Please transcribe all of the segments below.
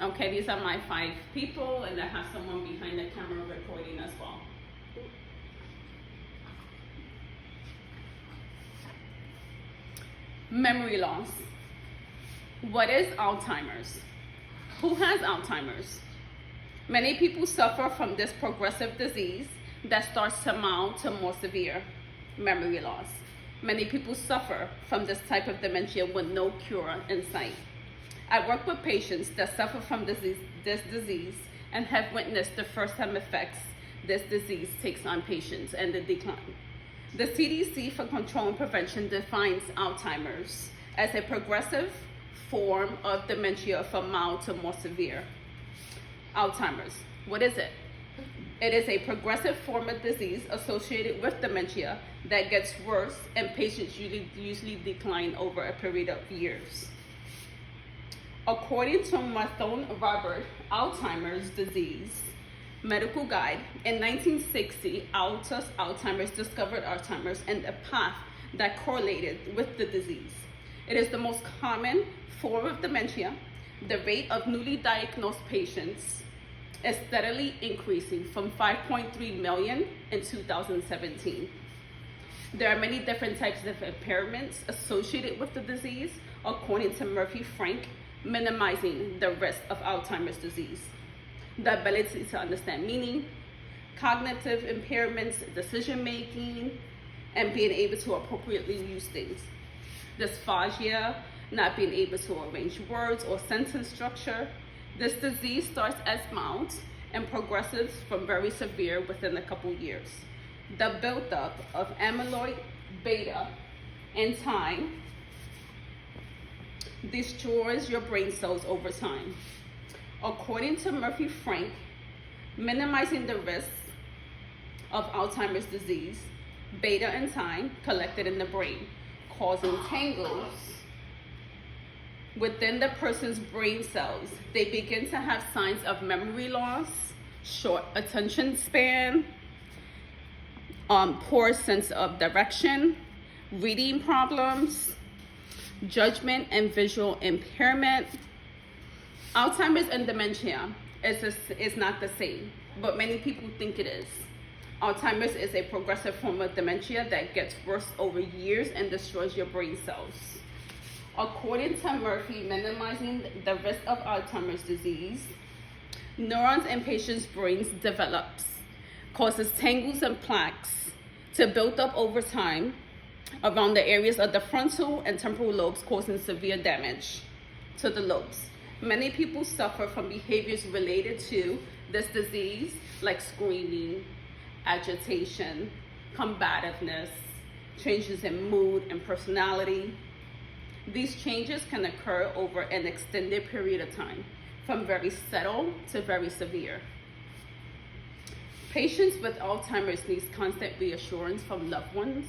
Okay, these are my 5 people, and I have someone behind the camera recording as well. Memory loss. What is Alzheimer's? Who has Alzheimer's? Many people suffer from this progressive disease that starts to mild to more severe memory loss. Many people suffer from this type of dementia with no cure in sight. I work with patients that suffer from this disease and have witnessed the first-time effects this disease takes on patients and the decline. The CDC for Control and Prevention defines Alzheimer's as a progressive form of dementia from mild to more severe. Alzheimer's, what is it? It is a progressive form of disease associated with dementia that gets worse and patients usually decline over a period of years. According to Mathone Robert, Alzheimer's Disease Medical Guide, in 1960, Alzheimer's discovered Alzheimer's and a path that correlated with the disease. It is the most common form of dementia. The rate of newly diagnosed patients is steadily increasing from 5.3 million in 2017. There are many different types of impairments associated with the disease, according to Murphy Frank, minimizing the risk of Alzheimer's disease. The ability to understand meaning, cognitive impairments, decision making, and being able to appropriately use things. Dysphagia, not being able to arrange words or sentence structure. This disease starts as mild and progresses from very severe within a couple years. The buildup of amyloid beta in time destroys your brain cells over time. According to Murphy Frank, minimizing the risks of Alzheimer's disease, beta in time collected in the brain, causing tangles within the person's brain cells. They begin to have signs of memory loss, short attention span, poor sense of direction, reading problems, judgment and visual impairment. Alzheimer's and dementia is not the same, but many people think it is. Alzheimer's is a progressive form of dementia that gets worse over years and destroys your brain cells. According to Murphy, minimizing the risk of Alzheimer's disease, neurons in patients' brains develops, causes tangles and plaques to build up over time around the areas of the frontal and temporal lobes, causing severe damage to the lobes. Many people suffer from behaviors related to this disease, like screaming, agitation, combativeness, changes in mood and personality. These changes can occur over an extended period of time, from very subtle to very severe. Patients with Alzheimer's need constant reassurance from loved ones.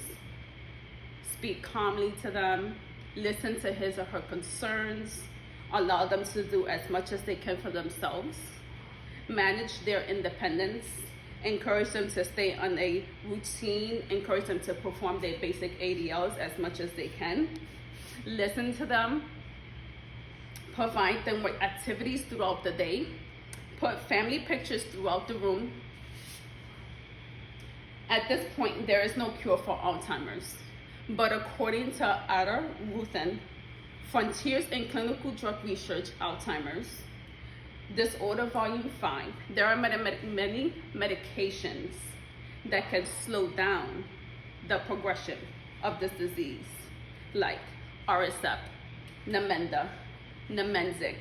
Speak calmly to them, listen to his or her concerns, allow them to do as much as they can for themselves, manage their independence, encourage them to stay on a routine, encourage them to perform their basic ADLs as much as they can, listen to them, provide them with activities throughout the day, put family pictures throughout the room. At this point, there is no cure for Alzheimer's, but according to Ada Ruthin, Frontiers in Clinical Drug Research, Alzheimer's Disorder, Volume 5, there are many medications that can slow down the progression of this disease, like Aricept, Namenda, Nemenzik.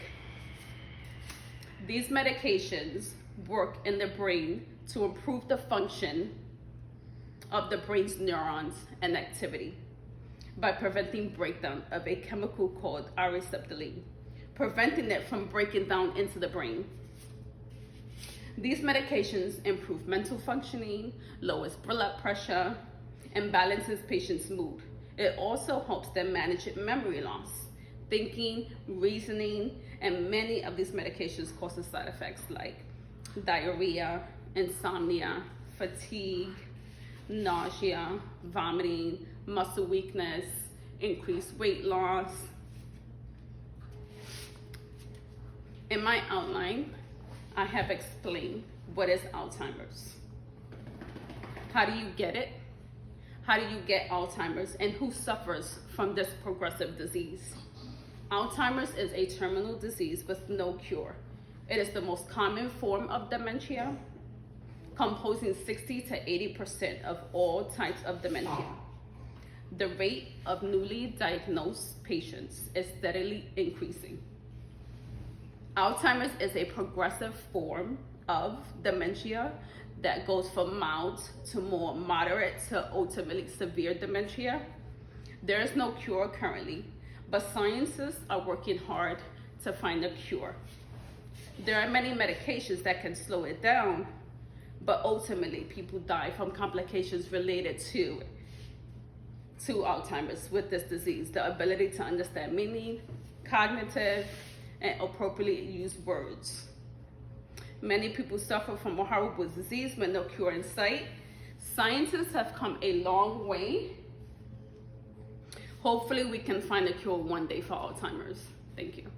These medications work in the brain to improve the function of the brain's neurons and activity by preventing breakdown of a chemical called ariceptylene, preventing it from breaking down into the brain. These medications improve mental functioning, lowers blood pressure, and balances patients' mood. It also helps them manage memory loss, thinking, reasoning, and many of these medications cause side effects like diarrhea, insomnia, fatigue, nausea, vomiting, muscle weakness, increased weight loss. In my outline, I have explained what is Alzheimer's. How do you get it? How do you get Alzheimer's, and who suffers from this progressive disease? Alzheimer's is a terminal disease with no cure. It is the most common form of dementia, composing 60 to 80% of all types of dementia. The rate of newly diagnosed patients is steadily increasing. Alzheimer's is a progressive form of dementia that goes from mild to more moderate to ultimately severe dementia. There is no cure currently, but scientists are working hard to find a cure. There are many medications that can slow it down, but ultimately people die from complications related to Alzheimer's with this disease. The ability to understand meaning, cognitive, and appropriately use words. Many people suffer from a horrible disease with no cure in sight. Scientists have come a long way. Hopefully we can find a cure one day for Alzheimer's. Thank you.